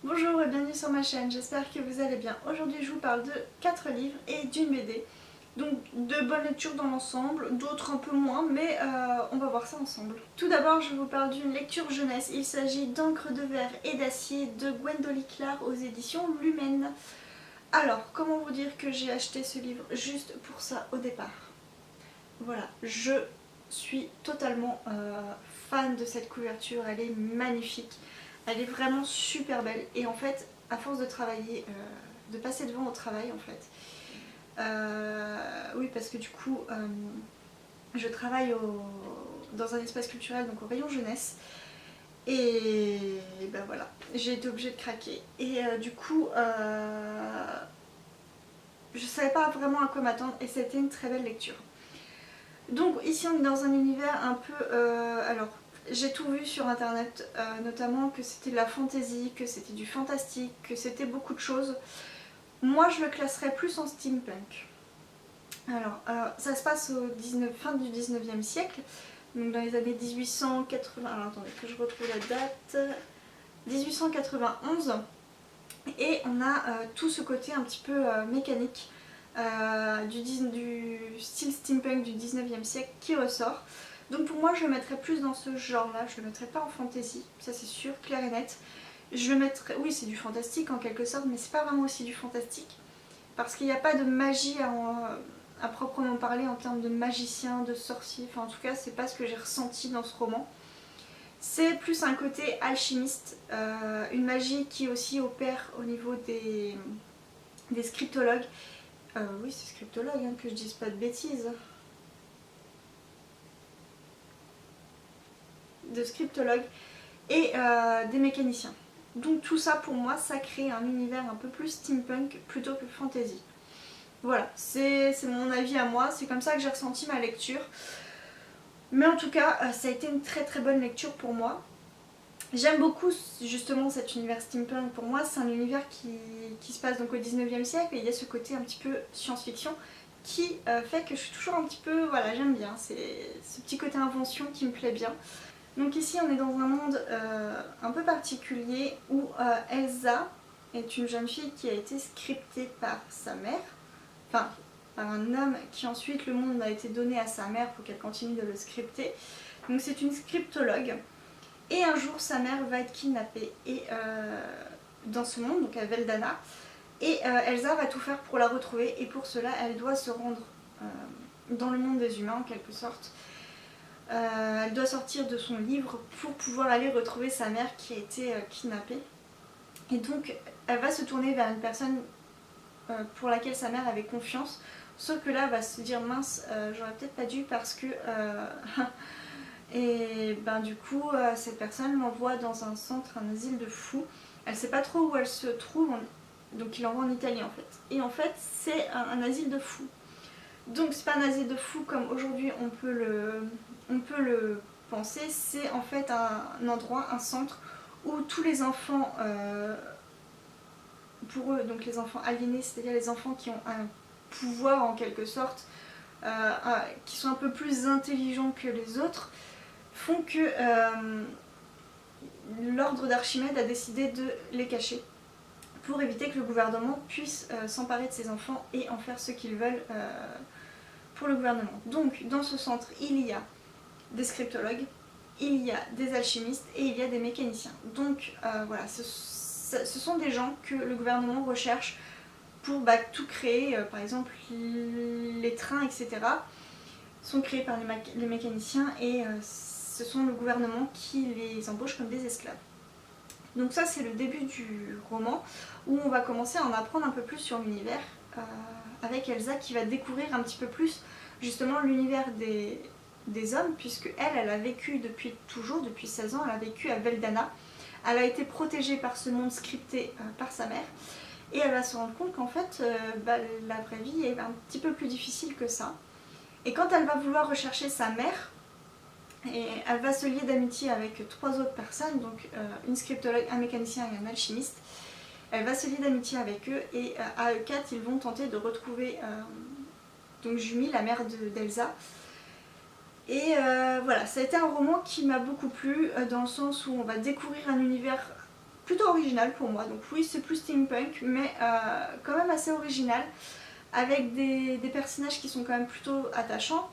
Bonjour et bienvenue sur ma chaîne, j'espère que vous allez bien. Aujourd'hui je vous parle de 4 livres et d'une BD. Donc de bonnes lectures dans l'ensemble, d'autres un peu moins, mais on va voir ça ensemble. Tout d'abord je vous parle d'une lecture jeunesse. Il s'agit d'Encre de verre et d'acier de Gwendoline Clark aux éditions Lumen. Alors, comment vous dire que j'ai acheté ce livre juste pour ça au départ? Voilà, je suis totalement fan de cette couverture, elle est magnifique. Elle est vraiment super belle et en fait, à force de travailler, de passer devant au travail en fait, oui parce que du coup, je travaille dans un espace culturel, donc au rayon jeunesse, et ben voilà, j'ai été obligée de craquer. Et du coup, je savais pas vraiment à quoi m'attendre et c'était une très belle lecture. Donc ici on est dans un univers un peu... alors j'ai tout vu sur internet, notamment que c'était de la fantasy, que c'était du fantastique, que c'était beaucoup de choses. Moi je le classerais plus en steampunk. Alors ça se passe fin du 19e siècle, donc dans les années 1880, alors attendez que je retrouve la date, 1891, et on a tout ce côté un petit peu mécanique du style steampunk du 19e siècle qui ressort. Donc pour moi je le mettrais plus dans ce genre là, je le mettrais pas en fantasy, ça c'est sûr, clair et net. Je le mettrais, oui c'est du fantastique en quelque sorte, mais c'est pas vraiment aussi du fantastique, parce qu'il n'y a pas de magie à proprement parler en termes de magicien, de sorcier, enfin en tout cas c'est pas ce que j'ai ressenti dans ce roman. C'est plus un côté alchimiste, une magie qui aussi opère au niveau des scriptologues. Oui, c'est scriptologue, hein, que je dise pas de bêtises. De scriptologues et des mécaniciens. Donc tout ça pour moi, ça crée un univers un peu plus steampunk plutôt que fantasy. Voilà, c'est mon avis à moi, c'est comme ça que j'ai ressenti ma lecture. Mais en tout cas, ça a été une très très bonne lecture pour moi. J'aime beaucoup justement cet univers steampunk. Pour moi, c'est un univers qui se passe donc au 19e siècle et il y a ce côté un petit peu science-fiction qui fait que je suis toujours un petit peu, voilà, j'aime bien. C'est ce petit côté invention qui me plaît bien. Donc ici, on est dans un monde un peu particulier où Elsa est une jeune fille qui a été scriptée par sa mère, enfin par un homme qui ensuite le monde a été donné à sa mère pour qu'elle continue de le scripter. Donc c'est une scriptologue. Et un jour, sa mère va être kidnappée et, dans ce monde, donc à Veldana. Et Elsa va tout faire pour la retrouver. Et pour cela, elle doit se rendre dans le monde des humains, en quelque sorte. Elle doit sortir de son livre pour pouvoir aller retrouver sa mère qui a été kidnappée. Et donc, elle va se tourner vers une personne pour laquelle sa mère avait confiance. Sauf que là, elle va se dire mince, j'aurais peut-être pas dû parce que... Et ben du coup, cette personne l'envoie dans un centre, un asile de fous. Elle sait pas trop où elle se trouve, donc il l'envoie en Italie en fait. Et en fait, c'est un asile de fous. Donc c'est pas un asile de fous comme aujourd'hui on peut le penser, c'est en fait un endroit, un centre où tous les enfants, pour eux, donc les enfants aliénés, c'est-à-dire les enfants qui ont un pouvoir en quelque sorte, qui sont un peu plus intelligents que les autres, font que l'ordre d'Archimède a décidé de les cacher pour éviter que le gouvernement puisse s'emparer de ces enfants et en faire ce qu'ils veulent pour le gouvernement. Donc dans ce centre, il y a des scriptologues, il y a des alchimistes et il y a des mécaniciens. Donc voilà, ce sont des gens que le gouvernement recherche pour tout créer, par exemple les trains, etc. sont créés par les mécaniciens et ce sont le gouvernement qui les embauche comme des esclaves. Donc ça c'est le début du roman où on va commencer à en apprendre un peu plus sur l'univers avec Elsa qui va découvrir un petit peu plus justement l'univers des hommes puisque elle a vécu depuis toujours, depuis 16 ans, elle a vécu à Veldana. Elle a été protégée par ce monde scripté par sa mère et elle va se rendre compte qu'en fait la vraie vie est un petit peu plus difficile que ça. Et quand elle va vouloir rechercher sa mère, et elle va se lier d'amitié avec 3 autres personnes, donc une scriptologue, un mécanicien et un alchimiste. Elle va se lier d'amitié avec eux et à eux 4 ils vont tenter de retrouver donc Jumi, la mère d'Elsa. Et voilà, ça a été un roman qui m'a beaucoup plu dans le sens où on va découvrir un univers plutôt original pour moi. Donc oui, c'est plus steampunk, mais quand même assez original, avec des personnages qui sont quand même plutôt attachants,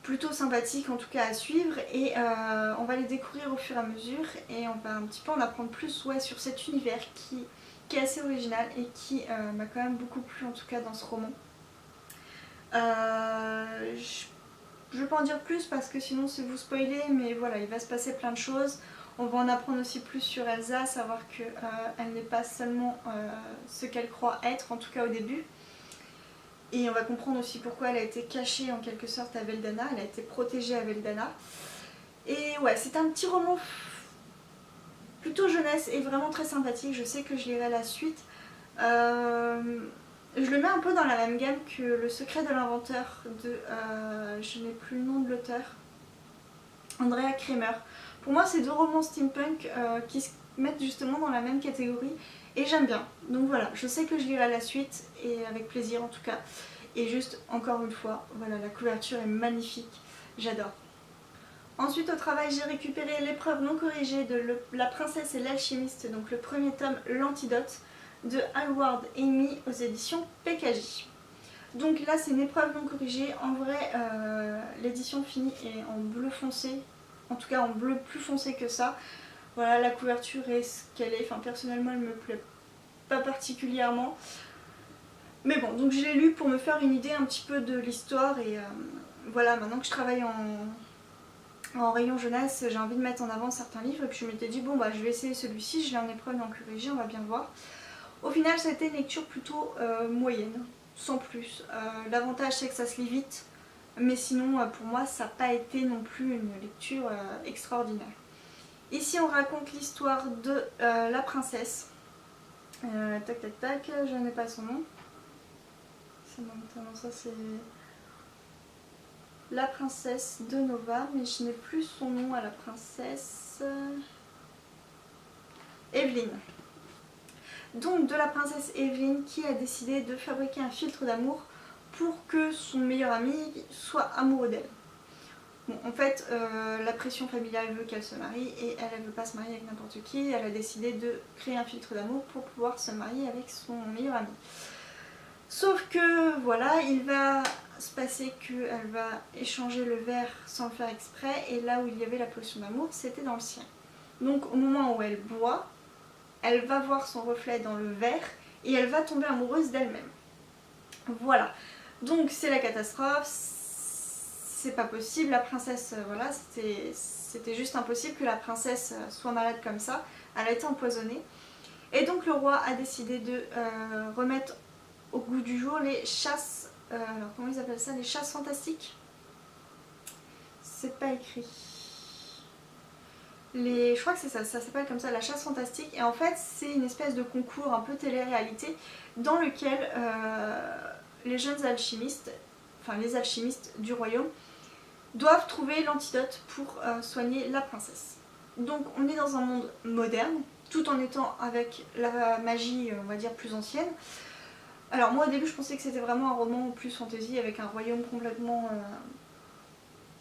plutôt sympathiques en tout cas à suivre, et on va les découvrir au fur et à mesure, et on va un petit peu en apprendre plus sur cet univers qui est assez original et qui m'a quand même beaucoup plu en tout cas dans ce roman. Je ne vais pas en dire plus parce que sinon c'est vous spoiler, mais voilà, il va se passer plein de choses. On va en apprendre aussi plus sur Elsa, savoir qu'elle n'est pas seulement ce qu'elle croit être, en tout cas au début. Et on va comprendre aussi pourquoi elle a été cachée en quelque sorte à Veldana, elle a été protégée à Veldana. Et ouais, c'est un petit roman plutôt jeunesse et vraiment très sympathique, je sais que je lirai la suite. Je le mets un peu dans la même gamme que Le secret de l'inventeur de... je n'ai plus le nom de l'auteur. Andrea Cremer. Pour moi, c'est deux romans steampunk qui se mettent justement dans la même catégorie et j'aime bien. Donc voilà, je sais que je lirai la suite et avec plaisir en tout cas. Et juste, encore une fois, voilà, la couverture est magnifique, j'adore. Ensuite, au travail, j'ai récupéré l'épreuve non corrigée de La princesse et l'alchimiste, donc le premier tome, L'antidote, de Hallward Amy aux éditions PKJ. Donc là, c'est une épreuve non corrigée. En vrai, l'édition finie est en bleu foncé, en tout cas en bleu plus foncé que ça. Voilà, la couverture est ce qu'elle est. Enfin, personnellement, elle me plaît pas particulièrement. Mais bon, donc je l'ai lu pour me faire une idée un petit peu de l'histoire. Et voilà, maintenant que je travaille en rayon jeunesse, j'ai envie de mettre en avant certains livres. Et puis je m'étais dit, bon, bah je vais essayer celui-ci. Je l'ai en épreuve non corrigée, on va bien voir. Au final, ça a été une lecture plutôt moyenne, sans plus. L'avantage, c'est que ça se lit vite. Mais sinon, pour moi, ça n'a pas été non plus une lecture extraordinaire. Ici, on raconte l'histoire de la princesse. Tac, tac, tac, je n'ai pas son nom. Ça, c'est la princesse de Nova, mais je n'ai plus son nom à la princesse. Evelyn. Donc, de la princesse Evelyn qui a décidé de fabriquer un filtre d'amour pour que son meilleur ami soit amoureux d'elle. Bon, en fait, la pression familiale veut qu'elle se marie et elle ne veut pas se marier avec n'importe qui. Elle a décidé de créer un filtre d'amour pour pouvoir se marier avec son meilleur ami. Sauf que voilà, il va se passer qu'elle va échanger le verre sans le faire exprès, et là où il y avait la potion d'amour, c'était dans le sien. Donc au moment où elle boit, elle va voir son reflet dans le verre et elle va tomber amoureuse d'elle-même. Voilà. Donc c'est la catastrophe, c'est pas possible, la princesse, voilà, c'était juste impossible que la princesse soit malade comme ça, elle a été empoisonnée. Et donc le roi a décidé de remettre au goût du jour les chasses, alors comment ils appellent ça, les chasses fantastiques. C'est pas écrit. Je crois que c'est ça, ça s'appelle comme ça, la chasse fantastique. Et en fait, c'est une espèce de concours un peu télé-réalité dans lequel les jeunes alchimistes, enfin les alchimistes du royaume, doivent trouver l'antidote pour soigner la princesse. Donc on est dans un monde moderne, tout en étant avec la magie, on va dire, plus ancienne. Alors moi au début je pensais que c'était vraiment un roman plus fantasy avec un royaume complètement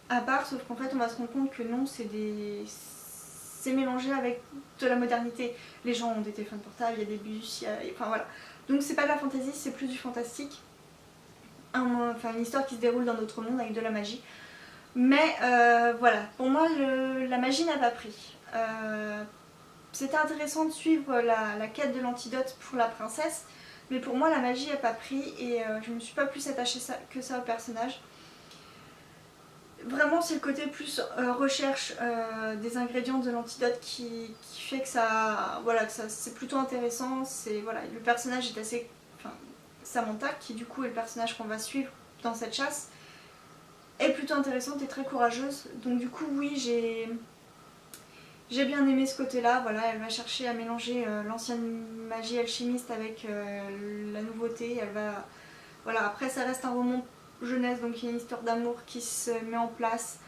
à part, sauf qu'en fait on va se rendre compte que non, c'est mélangé avec de la modernité. Les gens ont des téléphones portables, il y a des bus, enfin voilà. Donc c'est pas de la fantasy, c'est plus du fantastique. Enfin une histoire qui se déroule dans notre monde avec de la magie. Mais voilà, pour moi la magie n'a pas pris. C'était intéressant de suivre la quête de l'antidote pour la princesse, mais pour moi la magie n'a pas pris et je me suis pas plus attachée que ça au personnage. Vraiment c'est le côté plus recherche des ingrédients de l'antidote qui fait que ça, voilà, que ça, c'est plutôt intéressant. Voilà, le personnage est assez... Enfin, Samantha, qui du coup est le personnage qu'on va suivre dans cette chasse, est plutôt intéressante et très courageuse. Donc du coup oui, j'ai bien aimé ce côté-là. Voilà, elle va chercher à mélanger l'ancienne magie alchimiste avec la nouveauté. Elle va... Voilà, après ça reste un roman jeunesse, donc il y a une histoire d'amour qui se met en place.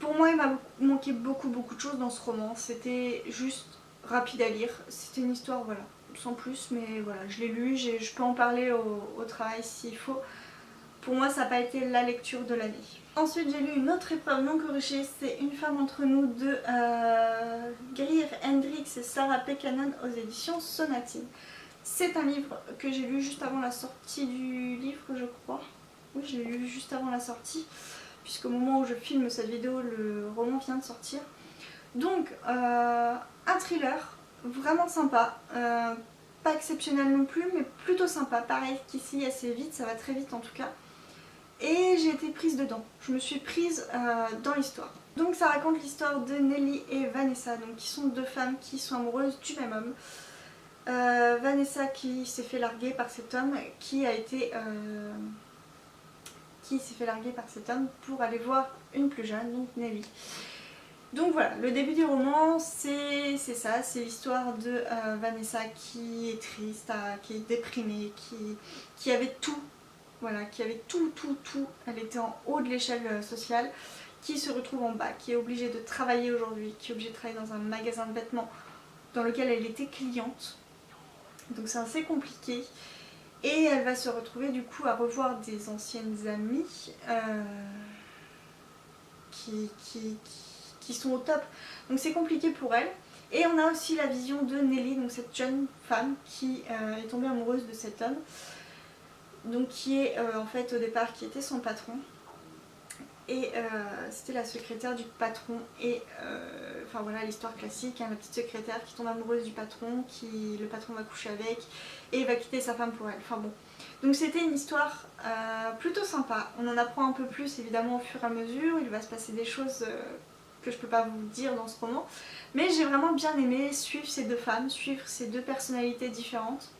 Pour moi, il m'a manqué beaucoup de choses dans ce roman. C'était juste rapide à lire. C'était une histoire, voilà, sans plus, mais voilà, je l'ai lu, je peux en parler au travail s'il faut. Pour moi, ça n'a pas été la lecture de l'année. Ensuite j'ai lu une autre épreuve non corrigée, c'est Une femme entre nous de Greer Hendricks et Sarah Pekanen aux éditions Sonatine. C'est un livre que j'ai lu juste avant la sortie du livre, je crois. Oui, je l'ai lu juste avant la sortie, puisqu'au moment où je filme cette vidéo, le roman vient de sortir. Donc, un thriller vraiment sympa, pas exceptionnel non plus, mais plutôt sympa. Pareil qu'ici, assez vite, ça va très vite en tout cas. Et j'ai été prise dedans, je me suis prise dans l'histoire. Donc ça raconte l'histoire de Nelly et Vanessa, donc qui sont deux femmes qui sont amoureuses du même homme. Vanessa qui s'est fait larguer par cet homme, qui s'est fait larguer par cet homme pour aller voir une plus jeune, donc Nelly. Donc voilà, le début du roman, c'est ça, c'est l'histoire de Vanessa qui est triste, qui est déprimée, qui avait tout. Voilà, qui avait tout, elle était en haut de l'échelle sociale, qui se retrouve en bas, qui est obligée de travailler aujourd'hui, qui est obligée de travailler dans un magasin de vêtements dans lequel elle était cliente. Donc c'est assez compliqué. Et elle va se retrouver du coup à revoir des anciennes amies qui sont au top. Donc c'est compliqué pour elle. Et on a aussi la vision de Nelly, donc cette jeune femme qui est tombée amoureuse de cet homme. Donc qui est en fait au départ qui était son patron et c'était la secrétaire du patron et enfin voilà l'histoire classique, hein, la petite secrétaire qui tombe amoureuse du patron, le patron va coucher avec et va quitter sa femme pour elle, enfin bon. Donc c'était une histoire plutôt sympa, on en apprend un peu plus évidemment au fur et à mesure, il va se passer des choses que je peux pas vous dire dans ce roman, mais j'ai vraiment bien aimé suivre ces deux femmes, suivre ces deux personnalités différentes.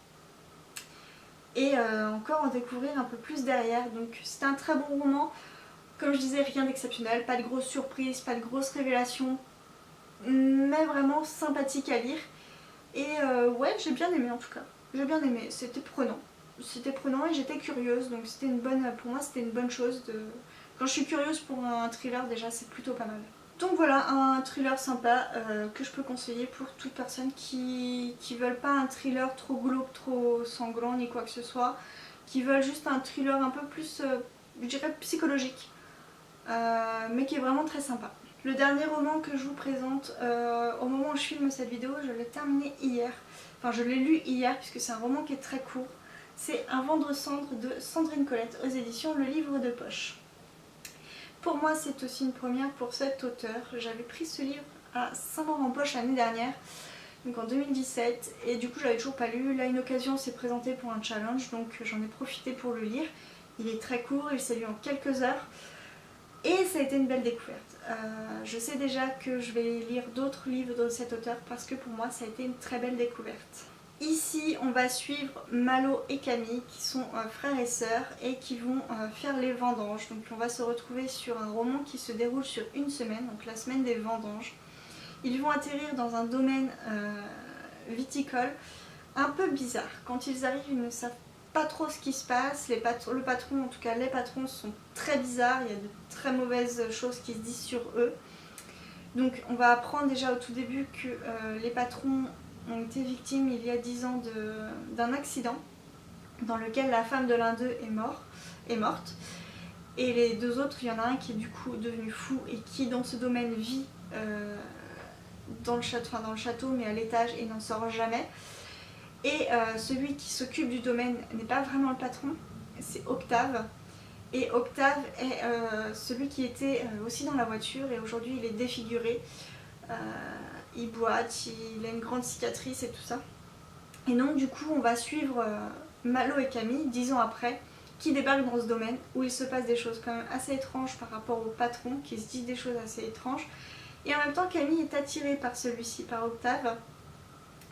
Et encore en découvrir un peu plus derrière. Donc c'est un très bon roman, comme je disais, rien d'exceptionnel, pas de grosses surprises, pas de grosses révélations, mais vraiment sympathique à lire. Et ouais, j'ai bien aimé en tout cas, j'ai bien aimé, c'était prenant et j'étais curieuse, donc c'était pour moi c'était une bonne chose. Quand je suis curieuse pour un thriller déjà c'est plutôt pas mal. Donc voilà, un thriller sympa que je peux conseiller pour toute personne qui veulent pas un thriller trop glauque, trop sanglant ni quoi que ce soit, qui veulent juste un thriller un peu plus, je dirais psychologique, mais qui est vraiment très sympa. Le dernier roman que je vous présente, au moment où je filme cette vidéo, je l'ai terminé hier, enfin je l'ai lu hier puisque c'est un roman qui est très court. C'est Un vent de cendre de Sandrine Colette aux éditions Le Livre de Poche. Pour moi c'est aussi une première pour cet auteur. J'avais pris ce livre à Saint-Laurent-en-Poche l'année dernière, donc en 2017, et du coup j'avais toujours pas lu. Là une occasion s'est présentée pour un challenge, donc j'en ai profité pour le lire. Il est très court, il s'est lu en quelques heures et ça a été une belle découverte. Je sais déjà que je vais lire d'autres livres de cet auteur parce que pour moi ça a été une très belle découverte. Ici, on va suivre Malo et Camille qui sont frères et sœurs et qui vont faire les vendanges. Donc on va se retrouver sur un roman qui se déroule sur une semaine, donc la semaine des vendanges. Ils vont atterrir dans un domaine viticole un peu bizarre. Quand ils arrivent, ils ne savent pas trop ce qui se passe. Le patron, en tout cas les patrons sont très bizarres, il y a de très mauvaises choses qui se disent sur eux. Donc on va apprendre déjà au tout début que les patrons ont été victimes il y a 10 ans d'un accident dans lequel la femme de l'un d'eux est morte. Et les deux autres, il y en a un qui est du coup devenu fou et qui dans ce domaine vit dans le château mais à l'étage et n'en sort jamais. Et celui qui s'occupe du domaine n'est pas vraiment le patron, c'est Octave. Et Octave est celui qui était aussi dans la voiture et aujourd'hui il est défiguré. Il boite, il a une grande cicatrice et tout ça. Et donc du coup on va suivre Malo et Camille 10 ans après qui débarquent dans ce domaine où il se passe des choses quand même assez étranges par rapport au patron qui se dit des choses assez étranges. Et en même temps Camille est attirée par celui-ci, par Octave.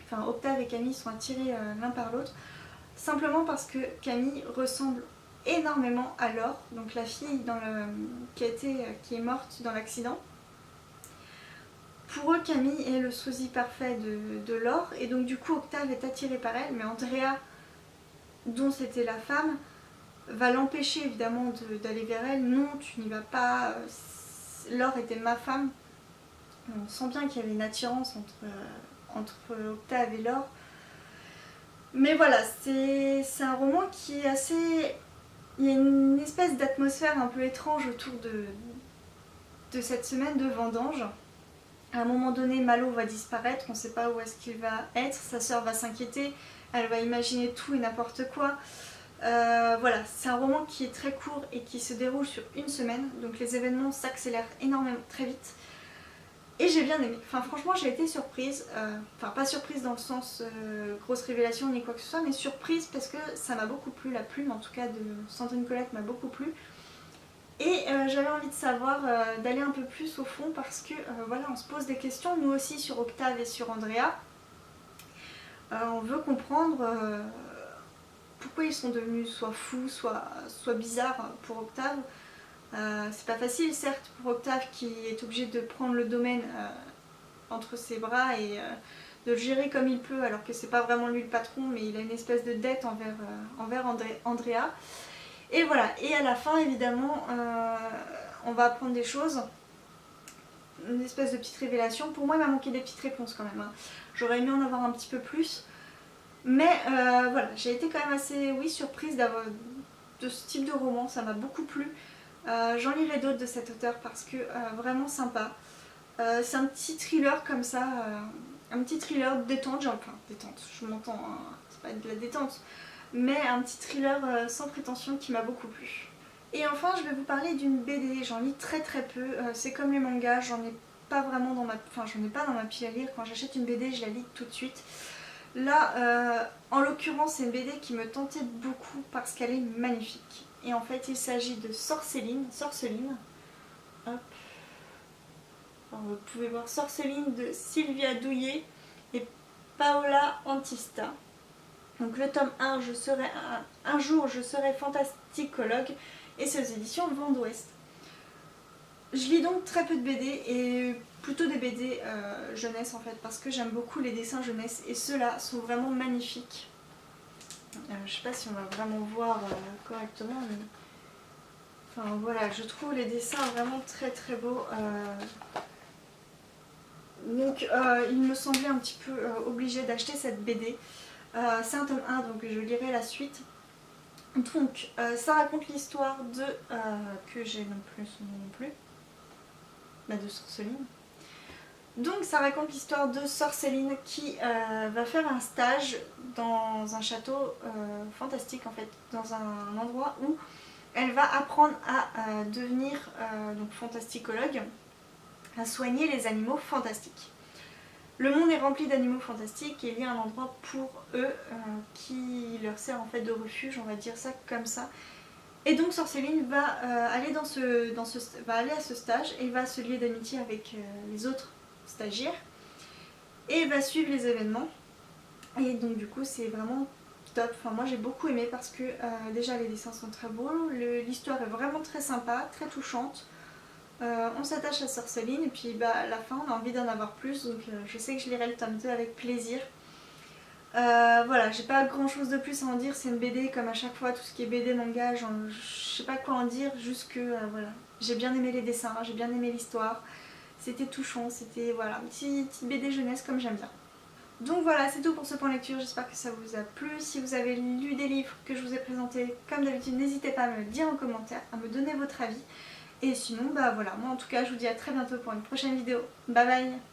Enfin Octave et Camille sont attirés l'un par l'autre simplement parce que Camille ressemble énormément à Laure, donc la fille qui est morte dans l'accident. Pour eux, Camille est le sosie parfait de Laure, et donc du coup Octave est attiré par elle, mais Andrea, dont c'était la femme, va l'empêcher évidemment d'aller vers elle. Non, tu n'y vas pas, Laure était ma femme. On sent bien qu'il y avait une attirance entre Octave et Laure. Mais voilà, c'est un roman qui est assez Il y a une espèce d'atmosphère un peu étrange autour de cette semaine de vendange. À un moment donné, Malo va disparaître, on ne sait pas où est-ce qu'il va être, sa sœur va s'inquiéter, elle va imaginer tout et n'importe quoi. Voilà, c'est un roman qui est très court et qui se déroule sur une semaine, donc les événements s'accélèrent énormément très vite. Et j'ai bien aimé, enfin franchement j'ai été surprise, enfin pas surprise dans le sens grosse révélation ni quoi que ce soit, mais surprise parce que ça m'a beaucoup plu, la plume en tout cas de Sandrine Colette m'a beaucoup plu. Et j'avais envie de savoir, d'aller un peu plus au fond parce que voilà, on se pose des questions, nous aussi sur Octave et sur Andrea. On veut comprendre pourquoi ils sont devenus soit fous, soit bizarres pour Octave. C'est pas facile certes pour Octave qui est obligé de prendre le domaine entre ses bras et de le gérer comme il peut alors que c'est pas vraiment lui le patron mais il a une espèce de dette envers Andrea. Et voilà, et à la fin évidemment on va apprendre des choses, une espèce de petite révélation. Pour moi il m'a manqué des petites réponses quand même, hein. J'aurais aimé en avoir un petit peu plus. Mais voilà, j'ai été quand même assez surprise de ce type de roman, ça m'a beaucoup plu. J'en lirai d'autres de cet auteur parce que vraiment sympa. C'est un petit thriller comme ça, un petit thriller détente, enfin détente, je m'entends, hein, c'est pas de la détente, mais un petit thriller sans prétention qui m'a beaucoup plu. Et enfin je vais vous parler d'une BD, j'en lis très peu, c'est comme les mangas, j'en ai pas vraiment dans ma, enfin j'en ai pas dans ma pile à lire, quand j'achète une BD je la lis tout de suite. Là, en l'occurrence c'est une BD qui me tentait beaucoup parce qu'elle est magnifique. Et en fait il s'agit de Sorceline, hop. Alors, vous pouvez voir Sorceline de Sylvia Douillet et Paola Antista. Donc le tome 1, un jour je serai fantasticologue, et c'est aux éditions Vent d'Ouest. Je lis donc très peu de BD et plutôt des BD jeunesse en fait parce que j'aime beaucoup les dessins jeunesse et ceux-là sont vraiment magnifiques. Je sais pas si on va vraiment voir correctement mais... Enfin voilà, je trouve les dessins vraiment très beaux. Donc il me semblait un petit peu obligé d'acheter cette BD. C'est un tome 1 donc je lirai la suite. Donc ça raconte l'histoire de... que j'ai non plus son nom non plus. De Sorceline. Donc ça raconte l'histoire de Sorceline qui va faire un stage dans un château fantastique en fait, dans un endroit où elle va apprendre à devenir donc fantasticologue, à soigner les animaux fantastiques. Le monde est rempli d'animaux fantastiques et il y a un endroit pour eux qui leur sert en fait de refuge, on va dire ça comme ça. Et donc Sorceline va aller à ce stage et va se lier d'amitié avec les autres stagiaires et va suivre les événements. Et donc du coup c'est vraiment top, enfin moi j'ai beaucoup aimé parce que déjà les dessins sont très beaux, l'histoire est vraiment très sympa, très touchante. On s'attache à Sorceline et puis à la fin on a envie d'en avoir plus, donc je sais que je lirai le tome 2 avec plaisir. Voilà, j'ai pas grand chose de plus à en dire, c'est une BD comme à chaque fois, tout ce qui est BD, manga, je sais pas quoi en dire, juste que voilà, j'ai bien aimé les dessins, j'ai bien aimé l'histoire, c'était touchant, c'était voilà, une petite BD jeunesse comme j'aime bien. Donc voilà, c'est tout pour ce point lecture, j'espère que ça vous a plu. Si vous avez lu des livres que je vous ai présentés, comme d'habitude, n'hésitez pas à me le dire en commentaire, à me donner votre avis. Et sinon, voilà, moi en tout cas, je vous dis à très bientôt pour une prochaine vidéo. Bye bye!